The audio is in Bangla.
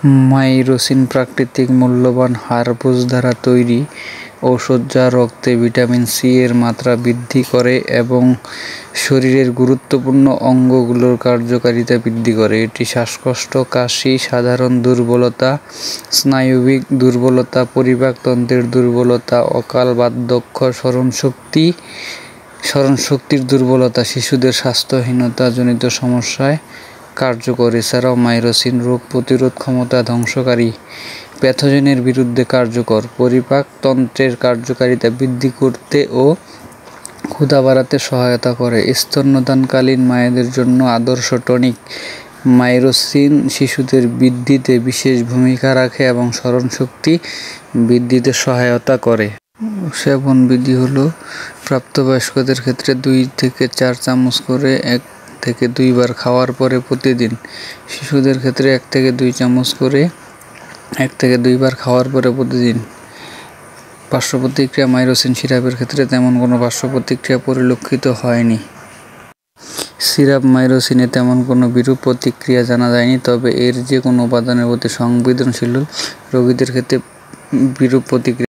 মাইরোসিন প্রাকৃতিক মূল্যবান হার্বস দ্বারা তৈরি ঔষধ যা রক্তে ভিটামিন সি এর মাত্রা বৃদ্ধি করে এবং শরীরের গুরুত্বপূর্ণ অঙ্গগুলোর কার্যকারিতা বৃদ্ধি করে। এটি শ্বাসকষ্ট, কাশি, সাধারণ দুর্বলতা, স্নায়বিক দুর্বলতা, পরিপাকতন্ত্রের দুর্বলতা, অকাল বার্ধক্য, স্মরণশক্তির দুর্বলতা, শিশুদের স্বাস্থ্যহীনতা জনিত সমস্যায় কার্যকর। এছাড়াও মাইরোসিন রোগ প্রতিরোধ ক্ষমতা ধ্বংসকারী প্যাথোজেনের বিরুদ্ধে কার্যকর, পরিপাকতন্ত্রের কার্যকারিতা বৃদ্ধি করতে ও ক্ষুধা বাড়াতে সহায়তা করে। স্তন্যদানকালীন মায়েদের জন্য আদর্শ টনিক। মাইরোসিন শিশুদের বৃদ্ধিতে বিশেষ ভূমিকা রাখে এবং স্মরণশক্তি বৃদ্ধিতে সহায়তা করে। সেবন বিধি হলো প্রাপ্তবয়স্কদের ক্ষেত্রে 2 থেকে 4 চামচ করে 1 থেকে 2 বার খাওয়ার পরে প্রতিদিন। শিশুদের ক্ষেত্রে 1 থেকে 2 চামচ করে 1 থেকে 2 বার খাওয়ার পরে প্রতিদিন। পার্শ্বপ্রতিক্রিয়া মাইরোসিন সিরাপের ক্ষেত্রে তেমন কোনো পার্শ্বপ্রতিক্রিয়া পরিলক্ষিত হয়নি। সিরাপ মাইরোসিনে তেমন কোনো বিরূপ প্রতিক্রিয়া জানা যায়নি, তবে এর যে কোনো উপাদানের প্রতি সংবেদনশীল রোগীদের ক্ষেত্রে বিরূপ প্রতিক্রিয়া